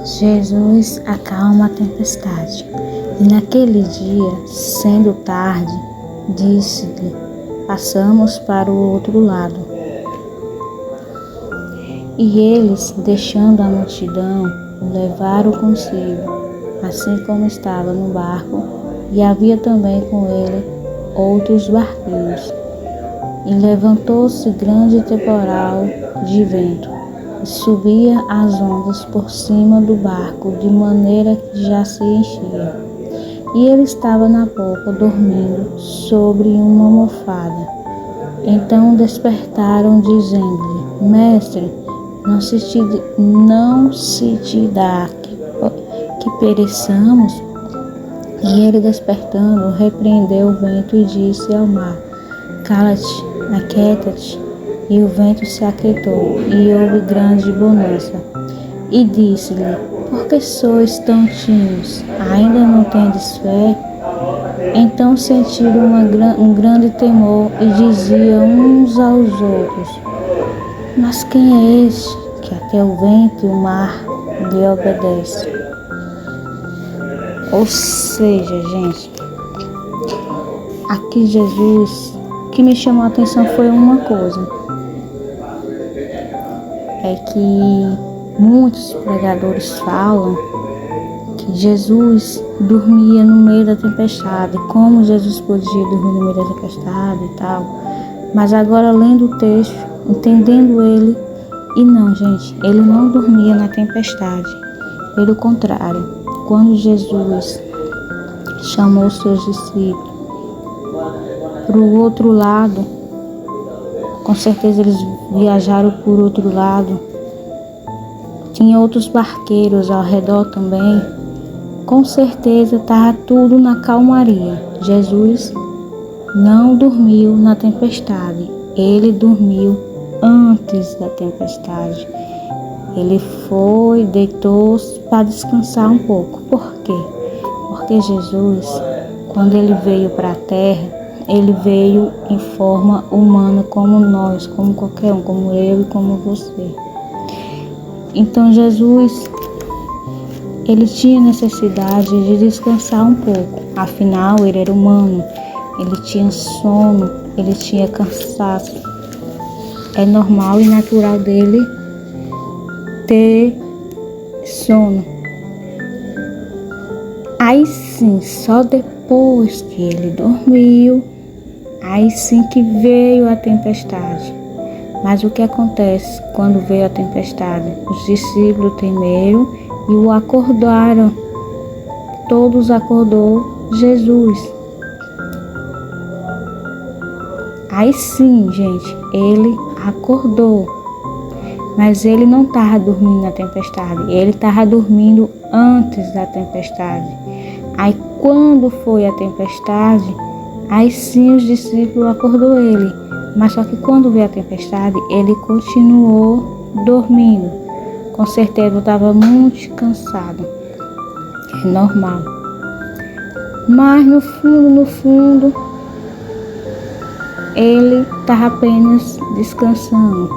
Jesus acalma a tempestade. E naquele dia, sendo tarde, disse-lhe: passamos para o outro lado. E eles, deixando a multidão, o levaram consigo, assim como estava no barco, e havia também com ele outros barqueiros. E levantou-se grande temporal de vento, e subia as ondas por cima do barco, de maneira que já se enchia. E ele estava na popa, dormindo sobre uma almofada. Então despertaram, dizendo-lhe: Mestre, não se te dá que pereçamos? E ele, despertando, repreendeu o vento e disse ao mar: Cala-te, aquieta-te. E o vento se aquietou, e houve grande bonança. E disse-lhe: Por que sois tão tímidos? Ainda não tendes fé? Então sentiram um grande temor e diziam uns aos outros: Mas quem é este que até o vento e o mar lhe obedecem? Ou seja, gente, aqui Jesus, o que me chamou a atenção foi uma coisa. É que muitos pregadores falam que Jesus dormia no meio da tempestade, como Jesus podia dormir no meio da tempestade e tal. Mas agora, lendo o texto, entendendo ele, e não, gente, ele não dormia na tempestade. Pelo contrário, quando Jesus chamou os seus discípulos para o outro lado, com certeza eles viajaram por outro lado. Tinha outros barqueiros ao redor também. Com certeza estava tudo na calmaria. Jesus não dormiu na tempestade. Ele dormiu antes da tempestade. Ele foi, deitou-se para descansar um pouco. Por quê? Porque Jesus, quando ele veio para a terra, ele veio em forma humana como nós, como qualquer um, como eu e como você. Então Jesus, ele tinha necessidade de descansar um pouco. Afinal, ele era humano, ele tinha sono, ele tinha cansaço. É normal e natural dele ter sono. Aí sim, só depois que ele dormiu, aí sim que veio a tempestade. Mas o que acontece quando veio a tempestade? Os discípulos temeram e o acordaram. Todos acordou Jesus. Aí sim, gente, ele acordou. Mas ele não estava dormindo na tempestade. Ele estava dormindo antes da tempestade. Aí quando foi a tempestade, aí sim os discípulos acordou ele. Mas só que quando veio a tempestade, ele continuou dormindo. Com certeza estava muito cansado. É normal. Mas no fundo, ele estava apenas descansando.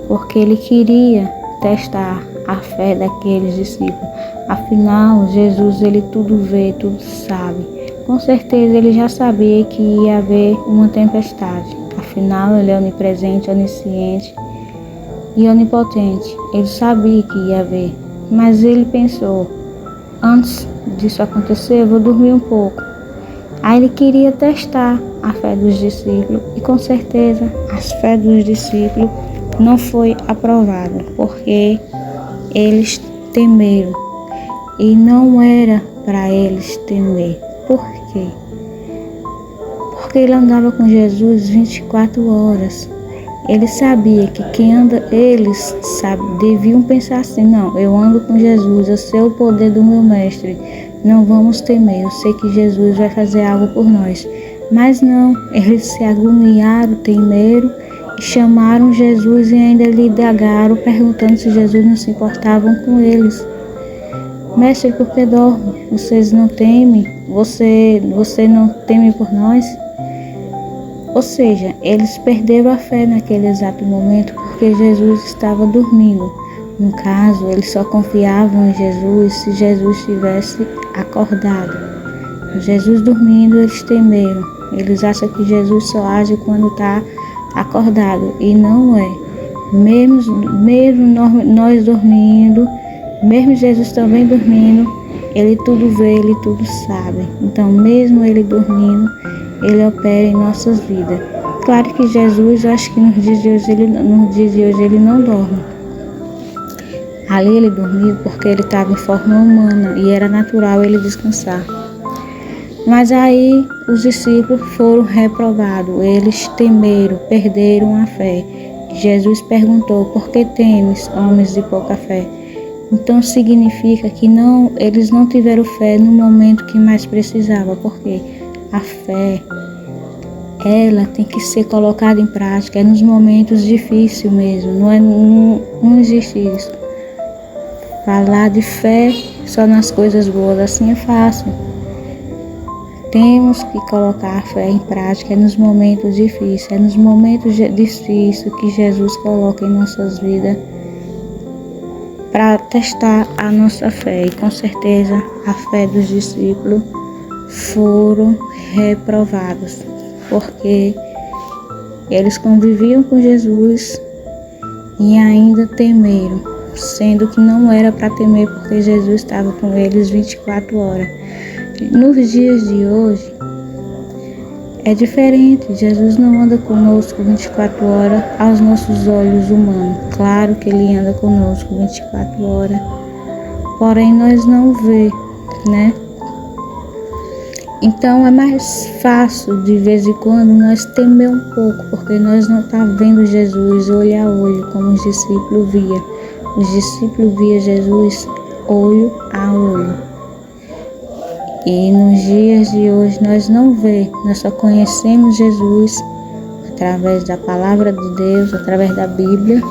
Porque ele queria testar a fé daqueles discípulos. Afinal, Jesus, ele tudo vê, tudo sabe. Com certeza ele já sabia que ia haver uma tempestade. Afinal, ele é onipresente, onisciente e onipotente. Ele sabia que ia haver. Mas ele pensou: antes disso acontecer, eu vou dormir um pouco. Aí ele queria testar a fé dos discípulos. E com certeza a fé dos discípulos não foi aprovada. Porque eles temeram. E não era para eles temer. Por quê? Porque ele andava com Jesus 24 horas. Ele sabia que eles deviam pensar assim: não, eu ando com Jesus, eu sei o poder do meu mestre, não vamos temer, eu sei que Jesus vai fazer algo por nós. Mas não, eles se agoniaram, temeram e chamaram Jesus e ainda lhe indagaram, perguntando se Jesus não se importava com eles. Mestre, por que dorme? Vocês não temem? Você não teme por nós? Ou seja, eles perderam a fé naquele exato momento porque Jesus estava dormindo. No caso, eles só confiavam em Jesus se Jesus estivesse acordado. Jesus dormindo, eles temeram. Eles acham que Jesus só age quando está acordado, e não é. Mesmo nós dormindo, mesmo Jesus também dormindo, ele tudo vê, ele tudo sabe. Então, mesmo ele dormindo, ele opera em nossas vidas. Claro que Jesus, eu acho que nos dias de hoje ele não dorme. Ali ele dormiu porque ele estava em forma humana e era natural ele descansar. Mas aí os discípulos foram reprovados, eles temeram, perderam a fé. Jesus perguntou: por que temes, homens de pouca fé? Então significa que eles não tiveram fé no momento que mais precisava, porque a fé, ela tem que ser colocada em prática, é nos momentos difíceis mesmo, não existe isso. Falar de fé só nas coisas boas, assim é fácil. Temos que colocar a fé em prática, é nos momentos difíceis, é nos momentos difíceis que Jesus coloca em nossas vidas para testar a nossa fé. E com certeza a fé dos discípulos foram reprovados, porque eles conviviam com Jesus e ainda temeram, sendo que não era para temer, porque Jesus estava com eles 24 horas. Nos dias de hoje é diferente. Jesus não anda conosco 24 horas aos nossos olhos humanos. Claro que ele anda conosco 24 horas, porém nós não vê, né? Então é mais fácil de vez em quando nós temer um pouco, porque nós não estamos vendo Jesus olho a olho como os discípulos viam. Os discípulos viam Jesus olho a olho. E nos dias de hoje nós não vemos, nós só conhecemos Jesus através da palavra de Deus, através da Bíblia,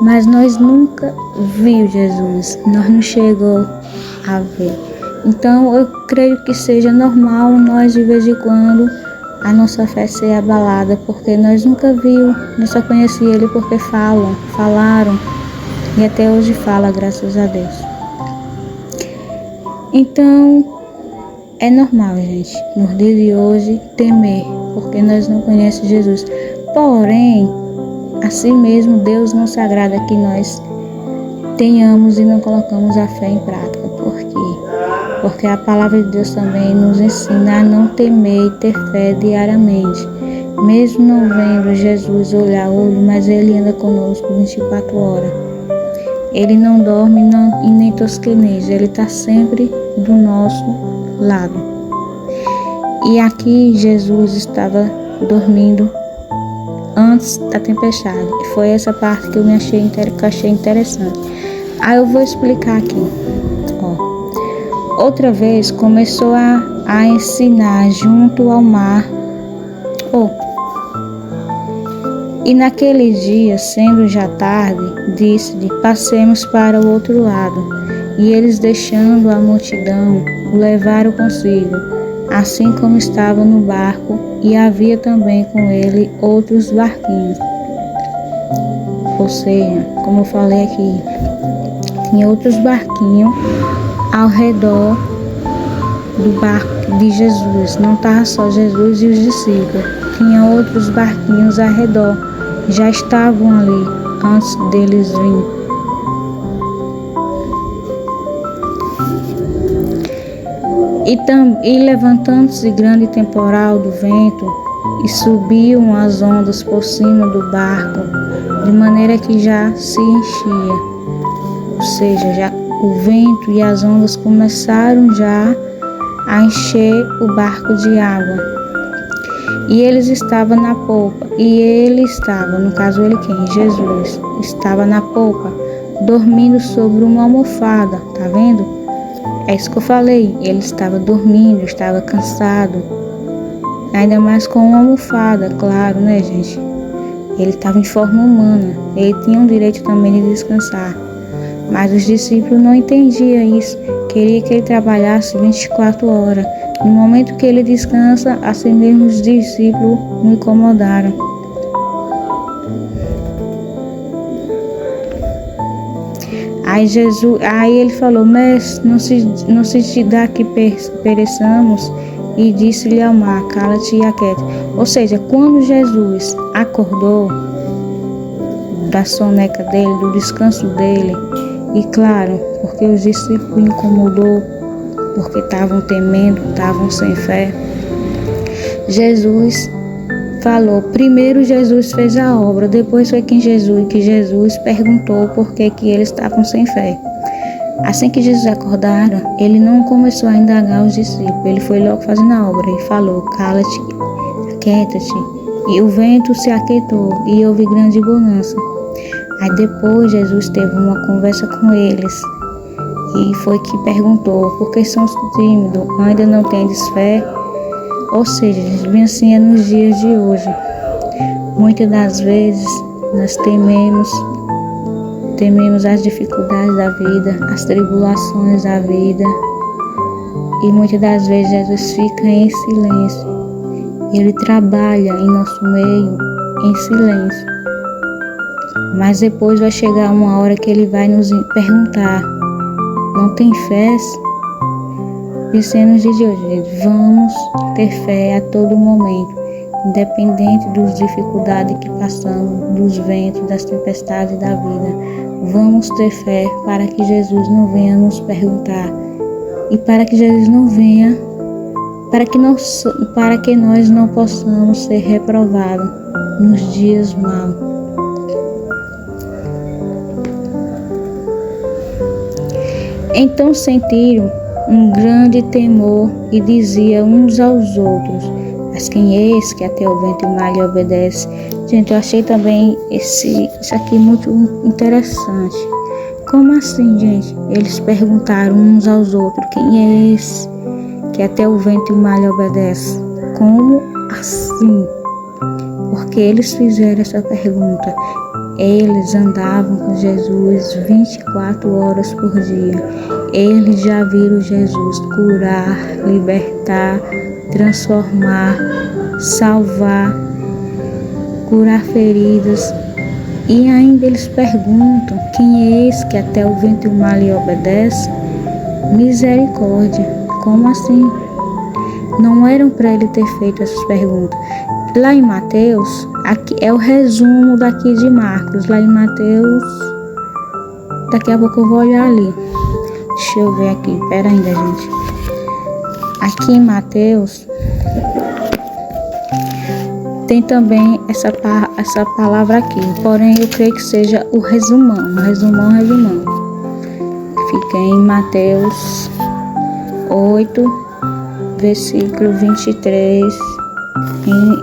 mas nós nunca vimos Jesus, nós não chegamos a ver. Então eu creio que seja normal nós de vez em quando a nossa fé ser abalada, porque nós nunca vimos, nós só conhecemos Ele porque falaram e até hoje fala, graças a Deus. Então, é normal, gente, nos dias de hoje, temer, porque nós não conhecemos Jesus. Porém, assim mesmo, Deus não se agrada que nós tenhamos e não colocamos a fé em prática. Por quê? Porque a palavra de Deus também nos ensina a não temer e ter fé diariamente. Mesmo não vendo Jesus olhar a olho, mas Ele anda conosco 24 horas. Ele não dorme e nem tosqueneja, Ele está sempre do nosso lado. E aqui Jesus estava dormindo antes da tempestade. E foi essa parte que eu achei interessante. Aí eu vou explicar aqui. Outra vez começou a ensinar junto ao mar. E naquele dia, sendo já tarde, disse-lhe: passemos para o outro lado. E eles, deixando a multidão, o levaram consigo, assim como estava no barco, e havia também com ele outros barquinhos. Ou seja, como eu falei aqui, tinha outros barquinhos ao redor do barco de Jesus. Não estava só Jesus e os discípulos, tinha outros barquinhos ao redor. Já estavam ali antes deles virem. E levantando-se grande temporal do vento, e subiam as ondas por cima do barco, de maneira que já se enchia. Ou seja, já o vento e as ondas começaram já a encher o barco de água. E eles estavam na polpa, e ele estava, no caso ele quem? Jesus, estava na polpa, dormindo sobre uma almofada, tá vendo? É isso que eu falei, ele estava dormindo, estava cansado, ainda mais com uma almofada, claro, né, gente? Ele estava em forma humana, ele tinha um direito também de descansar, mas os discípulos não entendiam isso, queria que ele trabalhasse 24 horas. No momento que ele descansa, assim mesmo os discípulos o incomodaram. Aí ele falou: Mestre, não se te dá que pereçamos. E disse-lhe ao mar: cala-te e aquieta. Ou seja, quando Jesus acordou da soneca dele, do descanso dele, e claro, porque os discípulos incomodou, porque estavam temendo, estavam sem fé, Jesus falou. Primeiro Jesus fez a obra, depois foi que Jesus perguntou por que eles estavam sem fé. Assim que Jesus acordaram, ele não começou a indagar os discípulos, ele foi logo fazendo a obra e falou: cala-te, aquieta-te. E o vento se aquietou e houve grande bonança. Aí depois Jesus teve uma conversa com eles e foi que perguntou: por que são tímidos? Ainda não tendes fé? Ou seja, bem assim é nos dias de hoje. Muitas das vezes nós tememos as dificuldades da vida, as tribulações da vida. E muitas das vezes Jesus fica em silêncio. Ele trabalha em nosso meio em silêncio. Mas depois vai chegar uma hora que ele vai nos perguntar: não tem fé? Pensando nos dias de hoje, vamos ter fé a todo momento, independente das dificuldades que passamos, dos ventos, das tempestades da vida. Vamos ter fé para que Jesus não venha nos perguntar e para que Jesus não venha, para que nós não possamos ser reprovados nos dias maus. Então sentiram um grande temor e diziam uns aos outros: mas quem é esse que até o vento e o mar lhe obedece? Gente, eu achei também isso aqui muito interessante. Como assim, gente? Eles perguntaram uns aos outros: quem é esse que até o vento e o mar lhe obedece? Como assim? Porque eles fizeram essa pergunta. Eles andavam com Jesus 24 horas por dia. Eles já viram Jesus curar, libertar, transformar, salvar, curar feridas. E ainda eles perguntam: quem é esse que até o vento e o mar lhe obedece? Misericórdia. Como assim? Não eram para ele ter feito essas perguntas. Lá em Mateus, aqui é o resumo daqui de Marcos. Lá em Mateus, daqui a pouco eu vou olhar ali. Deixa eu ver aqui, pera ainda, gente. Aqui em Mateus tem também essa palavra aqui, porém eu creio que seja o resumão. Fica em Mateus 8, versículo 23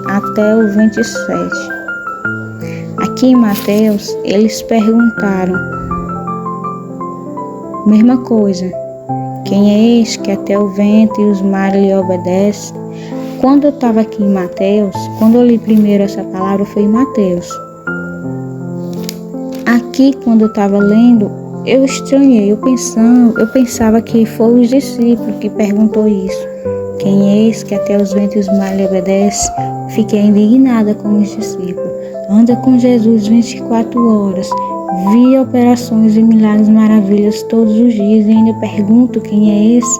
até o 27. Aqui em Mateus, eles perguntaram, mesma coisa: quem é este que até o vento e os mares lhe obedece? Quando eu estava aqui em Mateus, quando eu li primeiro essa palavra, foi em Mateus. Aqui, quando eu estava lendo, eu estranhei, eu pensava que foi os discípulos que perguntou isso. Quem é esse que até os ventos e os mares lhe obedece? Fiquei indignada com os discípulos. Anda com Jesus 24 horas. Via operações e milagres, maravilhas todos os dias e ainda pergunto: quem é esse?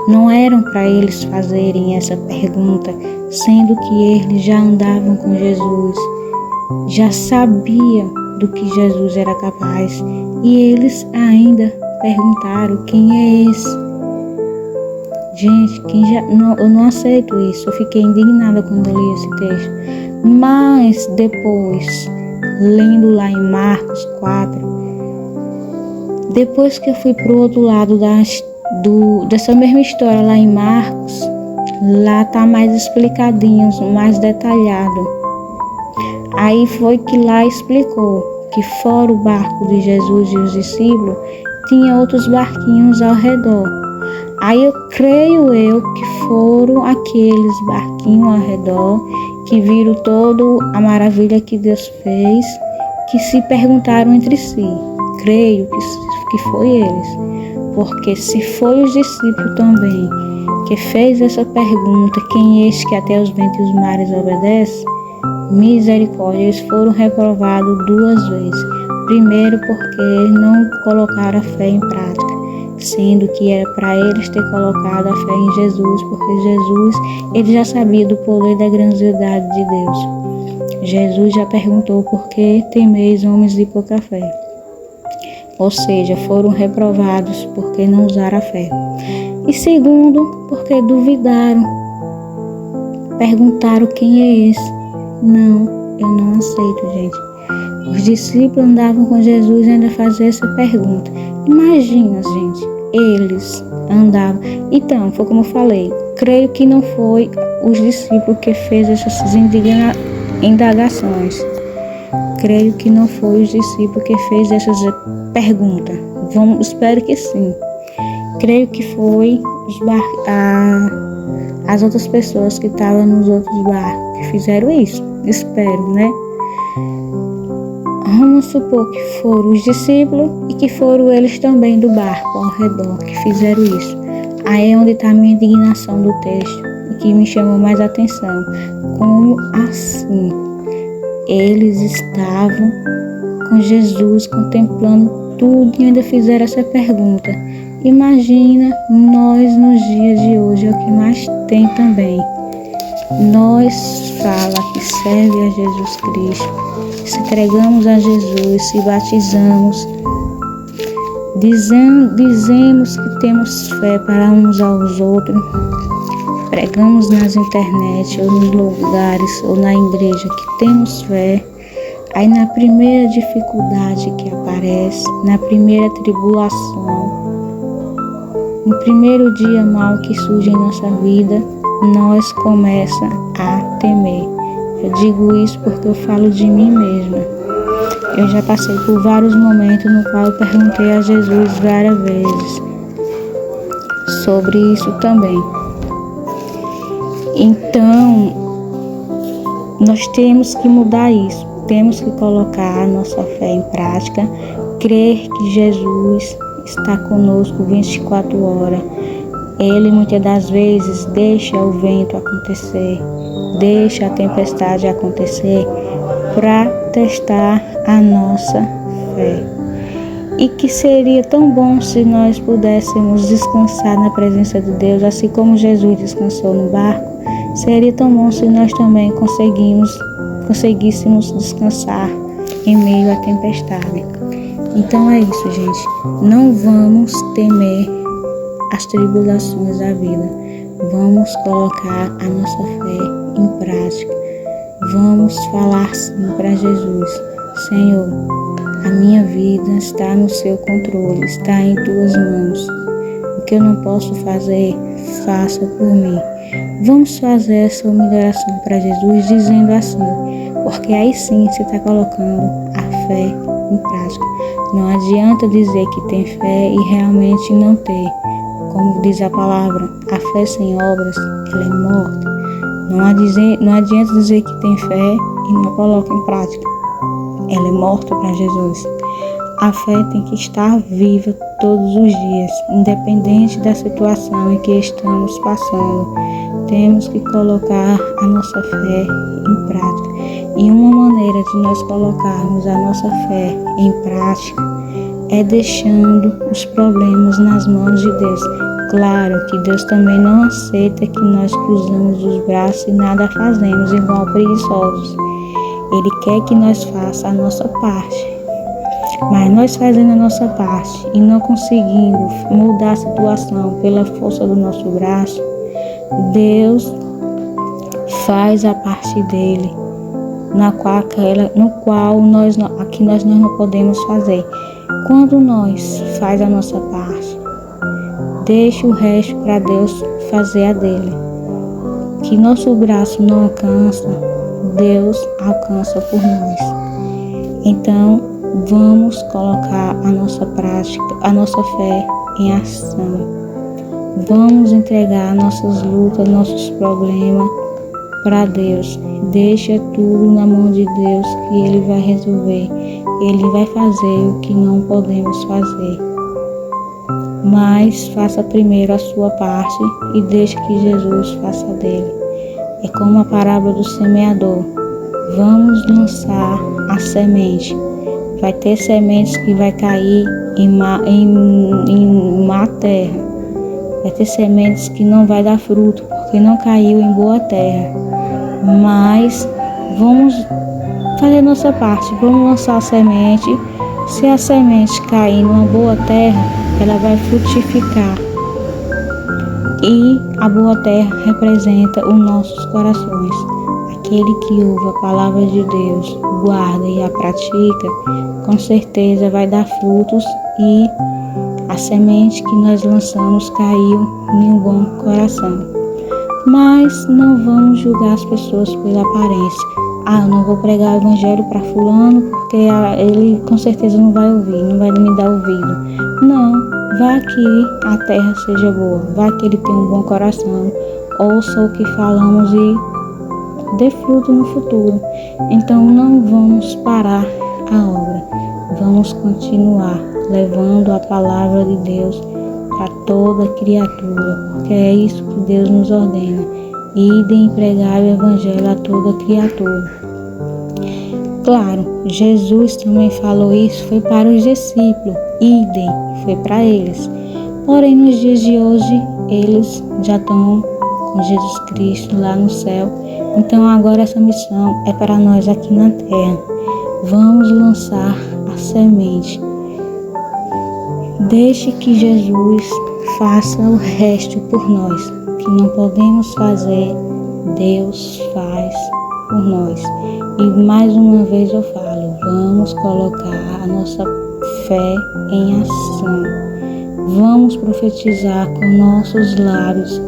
Não eram para eles fazerem essa pergunta, sendo que eles já andavam com Jesus, já sabiam do que Jesus era capaz, e eles ainda perguntaram: quem é esse? Gente, eu não aceito isso. Eu fiquei indignada quando eu li esse texto. Mas depois, lendo lá em Marcos 4, depois que eu fui para o outro lado dessa mesma história lá em Marcos, lá está mais explicadinho, mais detalhado. Aí foi que lá explicou que fora o barco de Jesus e os discípulos, tinha outros barquinhos ao redor. Aí eu creio que foram aqueles barquinhos ao redor que viram toda a maravilha que Deus fez, que se perguntaram entre si. Creio que foi eles, porque se foi os discípulos também que fez essa pergunta: quem é este que até os ventos e os mares obedece? Misericórdia, eles foram reprovados 2 vezes. Primeiro, porque não colocaram a fé em prática, sendo que era para eles ter colocado a fé em Jesus, porque Jesus, ele já sabia do poder e da grandiosidade de Deus. Jesus já perguntou: por que temeis, homens de pouca fé? Ou seja, foram reprovados porque não usaram a fé. E segundo, porque duvidaram. Perguntaram: quem é esse? Não, eu não aceito, gente. Os discípulos andavam com Jesus e ainda faziam essa pergunta. Imagina, gente, eles andavam. Então, foi como eu falei, creio que não foi os discípulos que fez essas indagações. Creio que não foi os discípulos que fez essas perguntas. Espero que sim. Creio que foi as outras pessoas que estavam nos outros barcos que fizeram isso. Espero, né? Vamos supor que foram os discípulos e que foram eles também do barco ao redor que fizeram isso. Aí é onde está a minha indignação do texto e que me chamou mais atenção. Como assim? Eles estavam com Jesus contemplando tudo e ainda fizeram essa pergunta. Imagina nós nos dias de hoje, é o que mais tem também. Nós fala que serve a Jesus Cristo, se entregamos a Jesus, se batizamos, dizemos que temos fé para uns aos outros, pregamos nas internet ou nos lugares ou na igreja que temos fé. Aí na primeira dificuldade que aparece, na primeira tribulação, no primeiro dia mal que surge em nossa vida, nós começa a temer. Eu digo isso porque eu falo de mim mesma. Eu já passei por vários momentos no qual eu perguntei a Jesus várias vezes sobre isso também. Então, nós temos que mudar isso. Temos que colocar a nossa fé em prática, crer que Jesus está conosco 24 horas. Ele muitas das vezes deixa o vento acontecer, deixa a tempestade acontecer para testar a nossa fé. E que seria tão bom se nós pudéssemos descansar na presença de Deus, assim como Jesus descansou no barco. Seria tão bom se nós também conseguíssemos descansar em meio à tempestade. Então é isso, gente. Não vamos temer as tribulações da vida. Vamos colocar a nossa fé em prática. Vamos falar sim para Jesus: Senhor, a minha vida está no seu controle, está em tuas mãos. O que eu não posso fazer, faça por mim. Vamos fazer essa humilhação para Jesus, dizendo assim, porque aí sim você está colocando a fé em prática. Não adianta dizer que tem fé e realmente não ter. Como diz a palavra, a fé sem obras, ela é morta. Não adianta dizer que tem fé e não coloca em prática. Ela é morta para Jesus. A fé tem que estar viva todos os dias, independente da situação em que estamos passando. Temos que colocar a nossa fé em prática. E uma maneira de nós colocarmos a nossa fé em prática é deixando os problemas nas mãos de Deus. Claro que Deus também não aceita que nós cruzamos os braços e nada fazemos igual preguiçosos. Ele quer que nós façamos a nossa parte. Mas nós fazendo a nossa parte e não conseguindo mudar a situação pela força do nosso braço, Deus faz a parte dele, no qual nós não podemos fazer. Quando nós faz a nossa parte, deixa o resto para Deus fazer a dele. Que nosso braço não alcança, Deus alcança por nós. Então, vamos colocar a nossa prática, a nossa fé em ação. Vamos entregar nossas lutas, nossos problemas para Deus. Deixa tudo na mão de Deus que Ele vai resolver. Ele vai fazer o que não podemos fazer. Mas faça primeiro a sua parte e deixe que Jesus faça a dele. É como a parábola do semeador. Vamos lançar a semente. vai ter sementes que vai cair em má terra. Vai ter sementes que não vai dar fruto, porque não caiu em boa terra. Mas vamos fazer nossa parte, vamos lançar a semente. Se a semente cair numa boa terra, ela vai frutificar. E a boa terra representa os nossos corações. Aquele que ouve a palavra de Deus, guarda e a pratica, com certeza vai dar frutos, e a semente que nós lançamos caiu em um bom coração. Mas não vamos julgar as pessoas pela aparência. Eu não vou pregar o evangelho para fulano porque ele com certeza não vai ouvir, não vai me dar ouvido. Não, vá que a terra seja boa, vá que ele tenha um bom coração, ouça o que falamos e dê fruto no futuro. Então não vamos parar a obra, vamos continuar levando a palavra de Deus para toda criatura, porque é isso que Deus nos ordena: idem pregar o evangelho a toda criatura. Claro, Jesus também falou isso, foi para os discípulos, idem, foi para eles. Porém, nos dias de hoje, eles já estão com Jesus Cristo lá no céu. Então agora essa missão é para nós aqui na terra. Vamos lançar a semente. Deixe que Jesus faça o resto por nós. O que não podemos fazer, Deus faz por nós. E mais uma vez eu falo, vamos colocar a nossa fé em ação. Vamos profetizar com nossos lábios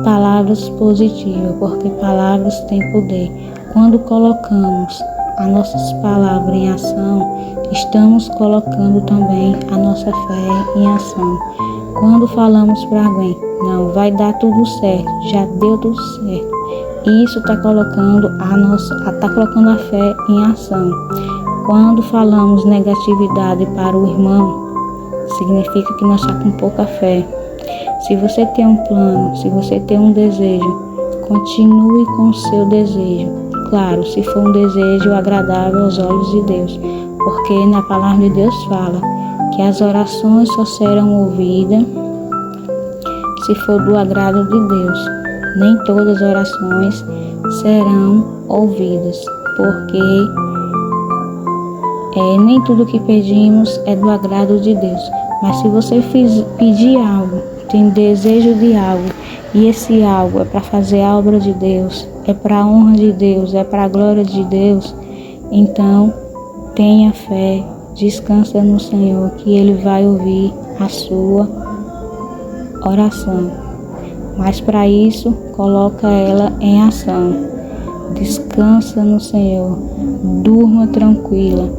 palavras positivas, porque palavras têm poder. Quando colocamos as nossas palavras em ação, estamos colocando também a nossa fé em ação. Quando falamos para alguém, não, vai dar tudo certo, já deu tudo certo, isso está colocando a fé em ação. Quando falamos negatividade para o irmão, significa que nós estamos com pouca fé. Se você tem um plano, se você tem um desejo, continue com o seu desejo. Claro, se for um desejo agradável aos olhos de Deus, porque na palavra de Deus fala que as orações só serão ouvidas se for do agrado de Deus. Nem todas as orações serão ouvidas, porque nem tudo que pedimos é do agrado de Deus. Mas se você pedir algo, tem desejo de algo, e esse algo é para fazer a obra de Deus, é para a honra de Deus, é para a glória de Deus, então tenha fé, descansa no Senhor, que Ele vai ouvir a sua oração. Mas para isso, coloca ela em ação. Descansa no Senhor, durma tranquila,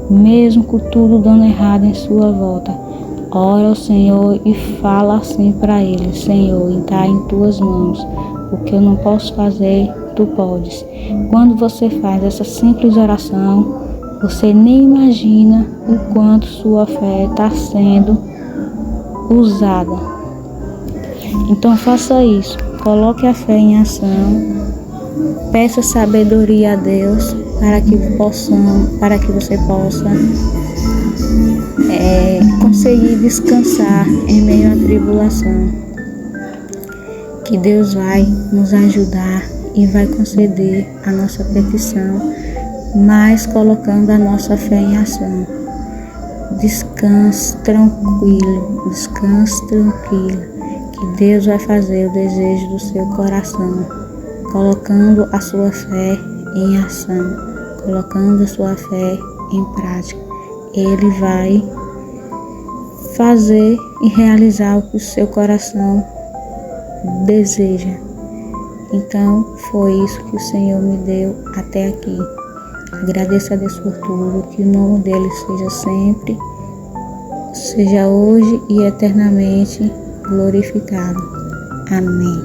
mesmo com tudo dando errado em sua volta. Ora ao Senhor e fala assim para Ele: Senhor, está em tuas mãos. O que eu não posso fazer, tu podes. Quando você faz essa simples oração, você nem imagina o quanto sua fé está sendo usada. Então faça isso, coloque a fé em ação, peça sabedoria a Deus para que você possa conseguir descansar em meio à tribulação. Que Deus vai nos ajudar e vai conceder a nossa petição, mas colocando a nossa fé em ação. Descanse tranquilo, que Deus vai fazer o desejo do seu coração, colocando a sua fé em ação, colocando a sua fé em prática. Ele vai fazer e realizar o que o seu coração deseja. Então, foi isso que o Senhor me deu até aqui. Agradeço a Deus por tudo, que o nome dele seja sempre, seja hoje e eternamente glorificado. Amém.